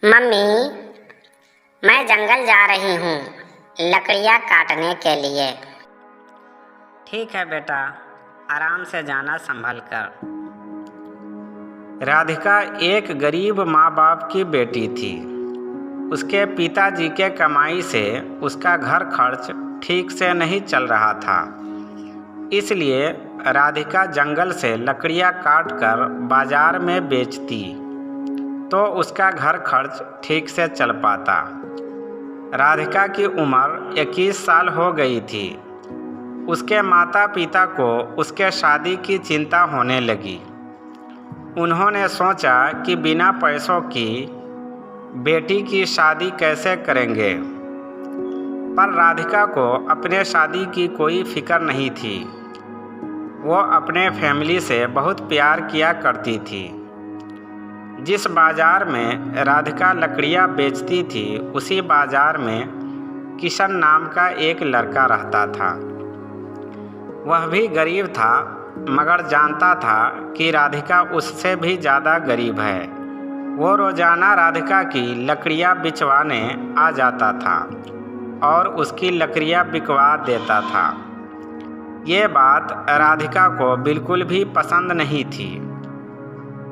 Mummy, मैं जंगल जा रही हूँ लकड़ियाँ काटने के लिए। ठीक है बेटा, आराम से जाना संभल कर। राधिका एक गरीब माँ बाप की बेटी थी। उसके पिताजी के कमाई से उसका घर खर्च ठीक से नहीं चल रहा था। इसलिए राधिका जंगल से लकड़ियाँ काट कर बाजार में बेचती तो उसका घर खर्च ठीक से चल पाता। राधिका की उम्र 21 साल हो गई थी। उसके माता पिता को उसके शादी की चिंता होने लगी। उन्होंने सोचा कि बिना पैसों की बेटी की शादी कैसे करेंगे, पर राधिका को अपने शादी की कोई फिक्र नहीं थी। वो अपने फैमिली से बहुत प्यार किया करती थी। जिस बाजार में राधिका लकड़ियाँ बेचती थी, उसी बाजार में किशन नाम का एक लड़का रहता था। वह भी गरीब था, मगर जानता था कि राधिका उससे भी ज़्यादा गरीब है। वो रोज़ाना राधिका की लकड़ियाँ बिचवाने आ जाता था और उसकी लकड़ियाँ बिकवा देता था। ये बात राधिका को बिल्कुल भी पसंद नहीं थी।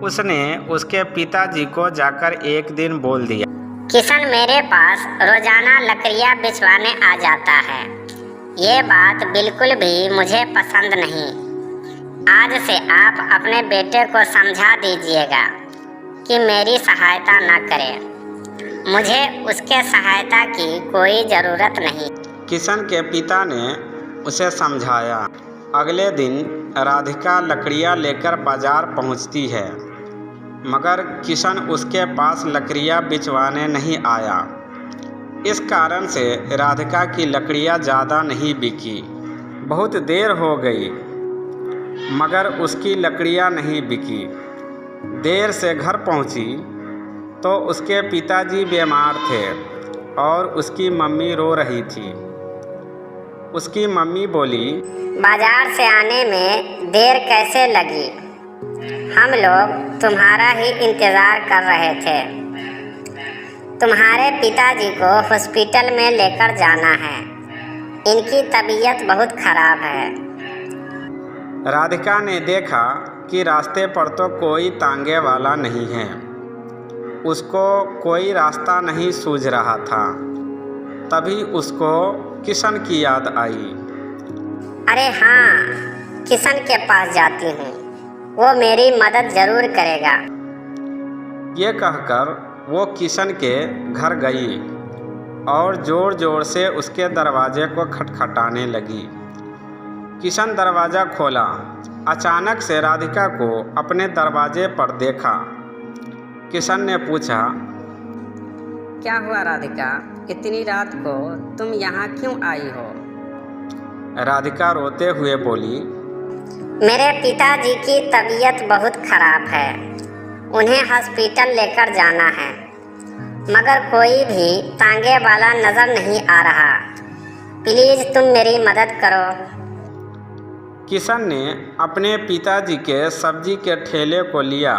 उसने उसके पिताजी को जाकर एक दिन बोल दिया, किशन मेरे पास रोजाना लकड़ियाँ बिचवाने आ जाता है। ये बात बिल्कुल भी मुझे पसंद नहीं। आज से आप अपने बेटे को समझा दीजिएगा कि मेरी सहायता न करे। मुझे उसके सहायता की कोई ज़रूरत नहीं। किशन के पिता ने उसे समझाया। अगले दिन राधिका लकड़ियाँ लेकर बाजार पहुंचती है, मगर किशन उसके पास लकड़ियाँ बिचवाने नहीं आया। इस कारण से राधिका की लकड़ियाँ ज़्यादा नहीं बिकी। बहुत देर हो गई, मगर उसकी लकड़ियाँ नहीं बिकी। देर से घर पहुंची तो उसके पिताजी बीमार थे और उसकी मम्मी रो रही थी। उसकी मम्मी बोली, बाजार से आने में देर कैसे लगी? हम लोग तुम्हारा ही इंतज़ार कर रहे थे। तुम्हारे पिताजी को हॉस्पिटल में लेकर जाना है। इनकी तबीयत बहुत खराब है। राधिका ने देखा कि रास्ते पर तो कोई तांगे वाला नहीं है। उसको कोई रास्ता नहीं सूझ रहा था। तभी उसको किशन की याद आई। अरे हाँ, किशन के पास जाती हूँ, वो मेरी मदद ज़रूर करेगा। ये कहकर वो किशन के घर गई और ज़ोर ज़ोर से उसके दरवाजे को खटखटाने लगी। किशन दरवाज़ा खोला। अचानक से राधिका को अपने दरवाजे पर देखा। किशन ने पूछा, क्या हुआ राधिका, इतनी रात को तुम यहाँ क्यों आई हो? राधिका रोते हुए बोली, मेरे पिताजी की तबीयत बहुत खराब है। उन्हें हॉस्पिटल लेकर जाना है, मगर कोई भी तांगे वाला नज़र नहीं आ रहा। प्लीज़ तुम मेरी मदद करो। किशन ने अपने पिताजी के सब्जी के ठेले को लिया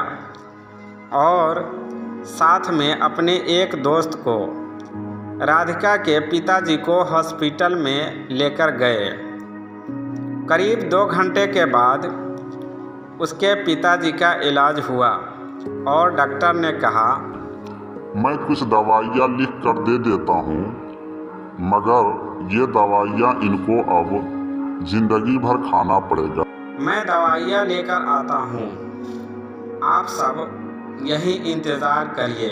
और साथ में अपने एक दोस्त को राधिका के पिताजी को हॉस्पिटल में लेकर गए। करीब 2 घंटे के बाद उसके पिताजी का इलाज हुआ और डॉक्टर ने कहा, मैं कुछ दवाइयाँ लिख कर दे देता हूँ, मगर ये दवाइयाँ इनको अब जिंदगी भर खाना पड़ेगा। मैं दवाइयाँ लेकर आता हूँ, आप सब यही इंतज़ार करिए।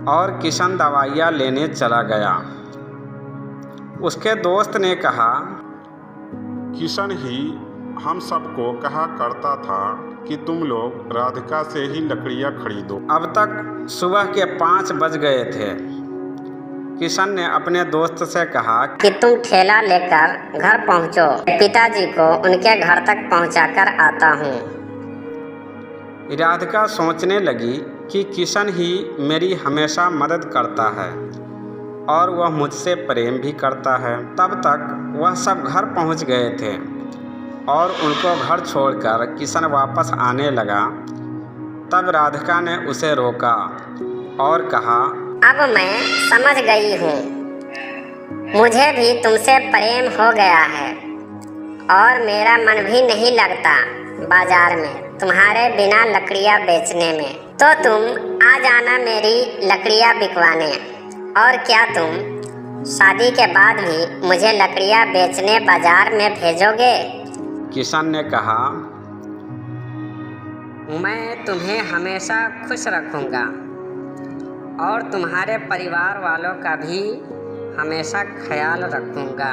और किशन दवाइयाँ लेने चला गया। उसके दोस्त ने कहा, किशन ही हम सबको कहा करता था कि तुम लोग राधिका से ही लकड़ियाँ खरीदो। अब तक सुबह के 5 बज गए थे। किशन ने अपने दोस्त से कहा कि तुम ठेला लेकर घर पहुँचो। पिताजी को उनके घर तक पहुँचाकर आता हूँ। राधिका सोचने लगी कि किशन ही मेरी हमेशा मदद करता है और वह मुझसे प्रेम भी करता है। तब तक वह सब घर पहुंच गए थे और उनको घर छोड़कर किशन वापस आने लगा तब राधिका ने उसे रोका और कहा, अब मैं समझ गई हूँ, मुझे भी तुमसे प्रेम हो गया है और मेरा मन भी नहीं लगता बाजार में तुम्हारे बिना लकड़ियाँ बेचने में। तो तुम आ जाना मेरी लकड़ियाँ बिकवाने। और क्या तुम शादी के बाद भी मुझे लकड़ियाँ बेचने बाजार में भेजोगे? किशन ने कहा, मैं तुम्हें हमेशा खुश रखूँगा और तुम्हारे परिवार वालों का भी हमेशा ख्याल रखूँगा।